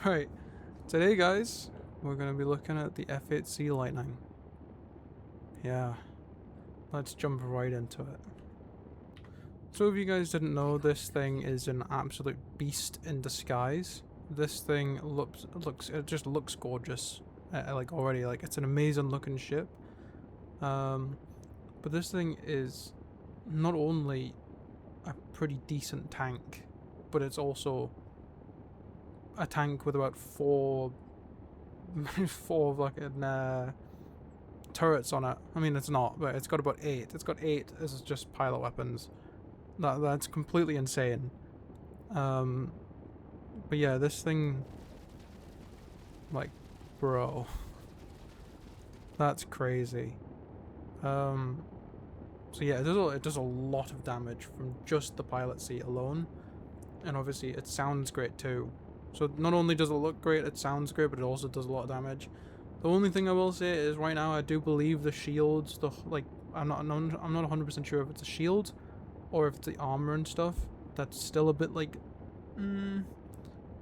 Right, today guys, we're going to be looking at the F8C Lightning. Yeah, let's jump right into it. So if you guys didn't know, this thing is an absolute beast in disguise. This thing it just looks gorgeous. Like already, like it's an amazing looking ship. But this thing is not only a pretty decent tank, but it's also a tank with about four fucking turrets on it. I mean, it's not, but it's got about 8. It's got 8 as just pilot weapons. That's completely insane. Um, but yeah, this thing, like, bro, that's crazy. So yeah, it does a lot of damage from just the pilot seat alone, and obviously it sounds great too. So not only does it look great, it sounds great, but it also does a lot of damage. The only thing I will say is right now I do believe the shields, I'm not 100% sure if it's a shield or if it's the armor and stuff. That's still a bit like, and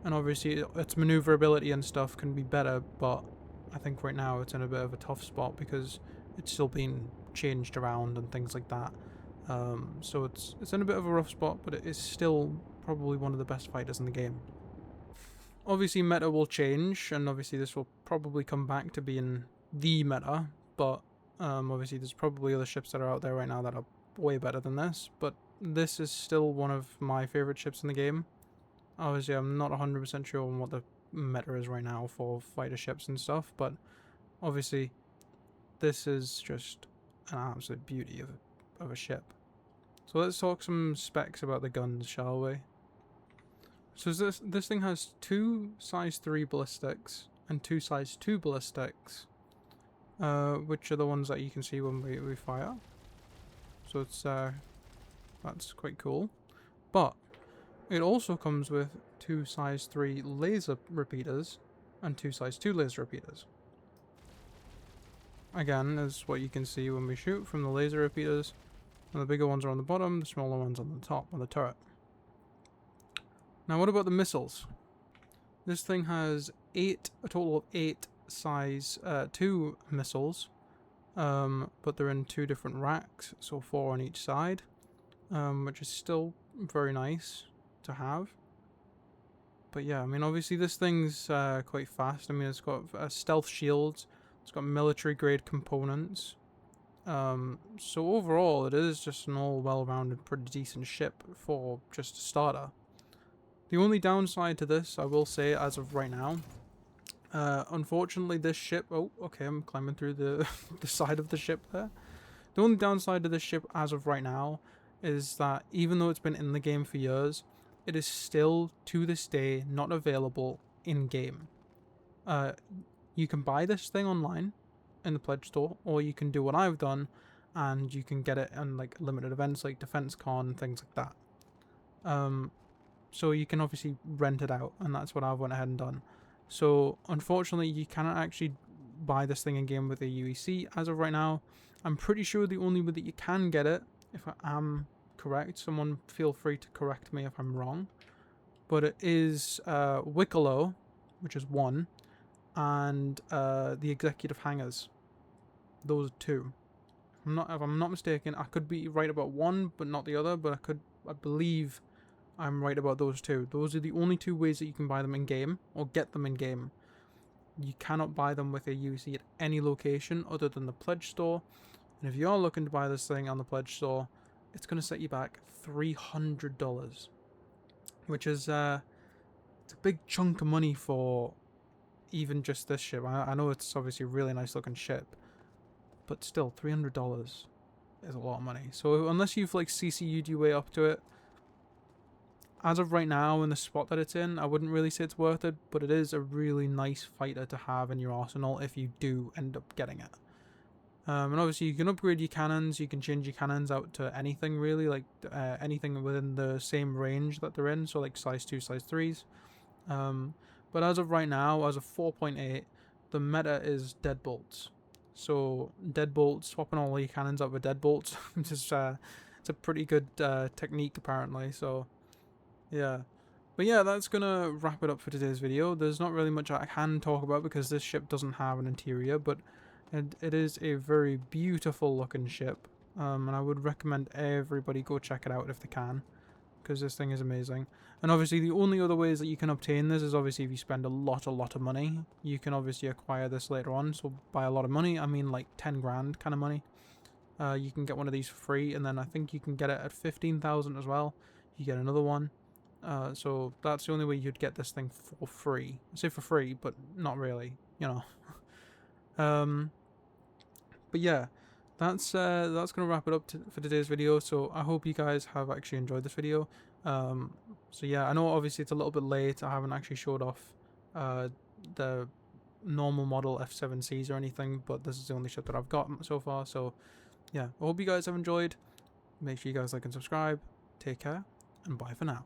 obviously its maneuverability and stuff can be better, but I think right now it's in a bit of a tough spot because it's still being changed around and things like that. So it's in a bit of a rough spot, but it is still probably one of the best fighters in the game. Obviously meta will change, and obviously this will probably come back to being the meta, but obviously there's probably other ships that are out there right now that are way better than this, but this is still one of my favourite ships in the game. Obviously I'm not 100% sure on what the meta is right now for fighter ships and stuff, but obviously this is just an absolute beauty of a ship. So let's talk some specs about the guns, shall we? So this thing has 2 size 3 ballistics and 2 size 2 ballistics, which are the ones that you can see when we fire. So it's that's quite cool. But it also comes with 2 size 3 laser repeaters and 2 size 2 laser repeaters. Again, is what you can see when we shoot from the laser repeaters. And the bigger ones are on the bottom, the smaller ones on the top, on the turret. Now what about the missiles? This thing has a total of 8 size 2 missiles, but they're in 2 different racks, so 4 on each side, which is still very nice to have. But yeah, I mean, obviously this thing's quite fast. I mean, it's got stealth shields, it's got military grade components. So overall, it is just an all well-rounded, pretty decent ship for just a starter. The only downside to this, I will say, as of right now, unfortunately this ship... Oh, okay, I'm climbing through the, the side of the ship there. The only downside to this ship as of right now is that even though it's been in the game for years, it is still, to this day, not available in-game. You can buy this thing online in the pledge store, or you can do what I've done, and you can get it in like limited events like Defense Con, things like that. So you can obviously rent it out, and that's what I've went ahead and done. So unfortunately, you cannot actually buy this thing in game with a UEC as of right now. I'm pretty sure the only way that you can get it, if I am correct, someone feel free to correct me if I'm wrong, but it is Wicklow, which is 1, and the executive hangars. Those 2. If I'm not mistaken, I could be right about 1, but not the other. But I believe I'm right about those 2. Those are the only 2 ways that you can buy them in game or get them in game. You cannot buy them with a UC at any location other than the pledge store. And if you are looking to buy this thing on the pledge store, it's going to set you back $300, which is it's a big chunk of money for even just this ship. I know it's obviously a really nice looking ship, but still $300 is a lot of money. So unless you've like CCU'd your way up to it, as of right now in the spot that it's in, I wouldn't really say it's worth it, but it is a really nice fighter to have in your arsenal if you do end up getting it. And obviously you can upgrade your cannons, you can change your cannons out to anything really, like anything within the same range that they're in, so like size 2, size 3s. But as of right now, as of 4.8, the meta is deadbolts. So deadbolts, swapping all your cannons out with deadbolts, it's a pretty good technique apparently, so yeah. But yeah, that's gonna wrap it up for today's video. There's not really much I can talk about because this ship doesn't have an interior, but it is a very beautiful looking ship. And I would recommend everybody go check it out if they can, because this thing is amazing. And obviously the only other ways that you can obtain this is obviously if you spend a lot of money. You can obviously acquire this later on. So by a lot of money, I mean like 10 grand kind of money. You can get one of these for free, and then I think you can get it at 15,000 as well. You get another one. So that's the only way you'd get this thing for free. I say for free, but not really, you know. But yeah, that's gonna wrap it up for today's video. So I hope you guys have actually enjoyed this video. So yeah, I know obviously it's a little bit late. I haven't actually showed off the normal model F8Cs or anything, but this is the only ship that I've got so far. So yeah, I hope you guys have enjoyed. Make sure you guys like and subscribe. Take care, and bye for now.